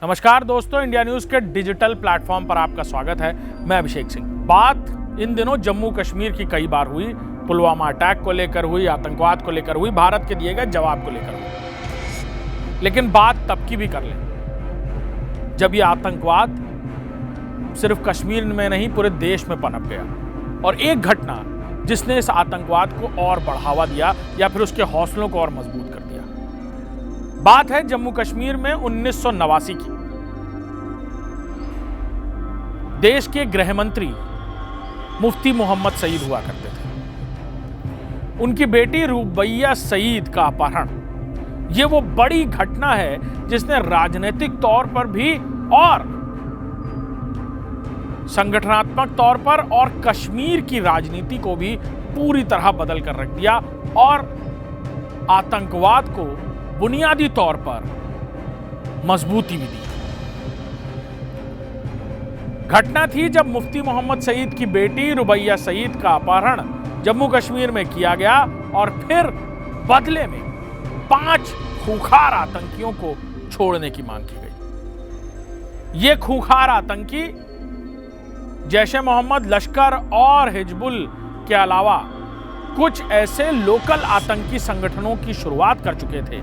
नमस्कार दोस्तों, India news के डिजिटल प्लेटफॉर्म पर आपका स्वागत है। मैं अभिषेक सिंह। बात इन दिनों जम्मू कश्मीर की कई बार हुई, पुलवामा अटैक को लेकर हुई, आतंकवाद को लेकर हुई, भारत के दिए गए जवाब को लेकर हुई। लेकिन बात तब की भी कर लें जब ये आतंकवाद सिर्फ कश्मीर में नहीं पूरे देश में पनप गया, और एक घटना जिसने इस आतंकवाद को और बढ़ावा दिया या फिर उसके हौसलों को और मजबूत कर दिया। बात है जम्मू कश्मीर में 1989 की। देश के गृह मंत्री मुफ्ती मोहम्मद सईद हुआ करते थे। उनकी बेटी रुबैया सईद का अपहरण, यह वो बड़ी घटना है जिसने राजनीतिक तौर पर भी और संगठनात्मक तौर पर और कश्मीर की राजनीति को भी पूरी तरह बदल कर रख दिया और आतंकवाद को बुनियादी तौर पर मजबूती भी दी। घटना थी जब मुफ्ती मोहम्मद सईद की बेटी रुबैया सईद का अपहरण जम्मू कश्मीर में किया गया और फिर बदले में 5 खूंखार आतंकियों को छोड़ने की मांग की गई। ये खूंखार आतंकी जैश-ए मोहम्मद, लश्कर और हिजबुल के अलावा कुछ ऐसे लोकल आतंकी संगठनों की शुरुआत कर चुके थे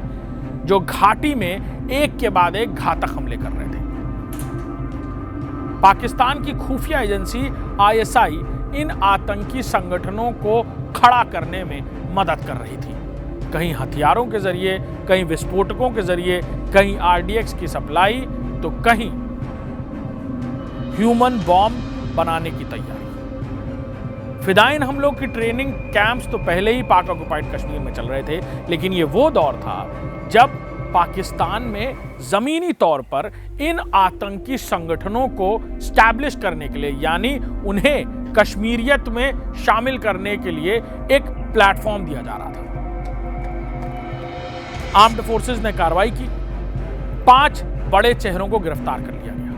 जो घाटी में एक के बाद एक घातक हमले कर रहे थे। पाकिस्तान की खुफिया एजेंसी आईएसआई इन आतंकी संगठनों को खड़ा करने में मदद कर रही थी, कहीं हथियारों के जरिए, कहीं विस्फोटकों के जरिए, कहीं आरडीएक्स की सप्लाई, तो कहीं ह्यूमन बॉम्ब बनाने की तैयारी। फिदाइन हमलों की ट्रेनिंग कैंप्स तो पहले ही पाक ऑक्युपाइड कश्मीर में चल रहे थे, लेकिन ये वो दौर था जब पाकिस्तान में जमीनी तौर पर इन आतंकी संगठनों को स्टैब्लिश करने के लिए, यानी उन्हें कश्मीरियत में शामिल करने के लिए एक प्लेटफॉर्म दिया जा रहा था। आर्म्ड फोर्सेस ने कार्रवाई की, 5 बड़े चेहरों को गिरफ्तार कर लिया गया।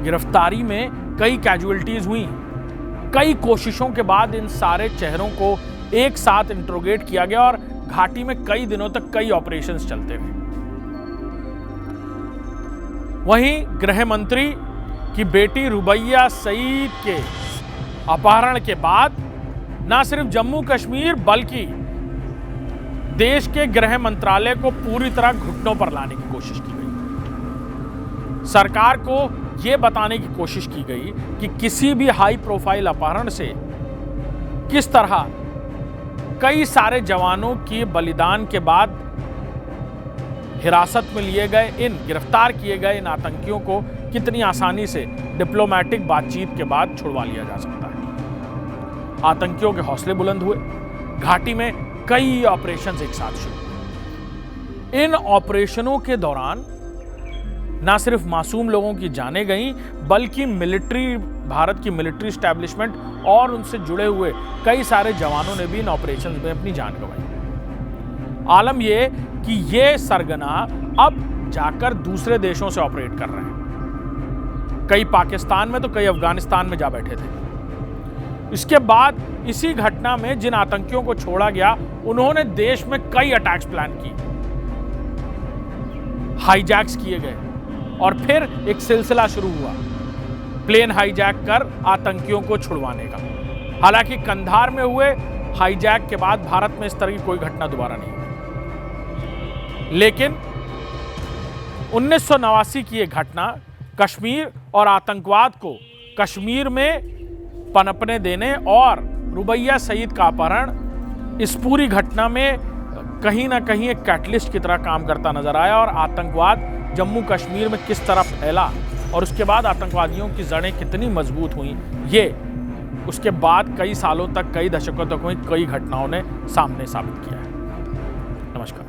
गिरफ्तारी में कई कैजुअल्टीज हुई। कई कोशिशों के बाद इन सारे चेहरों को एक साथ इंट्रोगेट किया गया और घाटी में कई दिनों तक कई ऑपरेशंस चलते रहे। वहीं गृह मंत्री की बेटी रुबैया सईद के अपहरण के बाद न सिर्फ जम्मू कश्मीर बल्कि देश के गृह मंत्रालय को पूरी तरह घुटनों पर लाने की कोशिश की गई। सरकार को यह बताने की कोशिश की गई कि किसी भी हाई प्रोफाइल अपहरण से किस तरह कई सारे जवानों के बलिदान के बाद हिरासत में लिए गए गिरफ्तार किए गए इन आतंकियों को कितनी आसानी से डिप्लोमेटिक बातचीत के बाद छुड़वा लिया जा सकता है। आतंकियों के हौसले बुलंद हुए। घाटी में कई ऑपरेशंस एक साथ शुरू हुए। इन ऑपरेशनों के दौरान ना सिर्फ मासूम लोगों की जानें गईं, बल्कि भारत की मिलिट्री एस्टैब्लिशमेंट और उनसे जुड़े हुए कई सारे जवानों ने भी इन ऑपरेशंस में अपनी जान गंवाई। आलम यह कि ये सरगना अब जाकर दूसरे देशों से ऑपरेट कर रहे हैं। कई पाकिस्तान में तो कई अफगानिस्तान में जा बैठे थे। इसके बाद इसी घटना में जिन आतंकियों को छोड़ा गया, उन्होंने देश में कई अटैक्स प्लान किए, हाईजैक्स किए गए और फिर एक सिलसिला शुरू हुआ प्लेन हाईजैक कर आतंकियों को छुड़वाने का। हालांकि कंधार में हुए हाईजैक के बाद भारत में इस तरह की कोई घटना दोबारा नहीं हुई। लेकिन 1989 की यह घटना कश्मीर और आतंकवाद को कश्मीर में पनपने देने और रुबैया सईद का अपहरण इस पूरी घटना में कहीं ना कहीं एक कैटलिस्ट की तरह काम करता नजर आया और आतंकवाद जम्मू कश्मीर में किस तरह फैला और उसके बाद आतंकवादियों की जड़ें कितनी मजबूत हुई, ये उसके बाद कई सालों तक, कई दशकों तक हुई कई घटनाओं ने सामने साबित किया है। नमस्कार।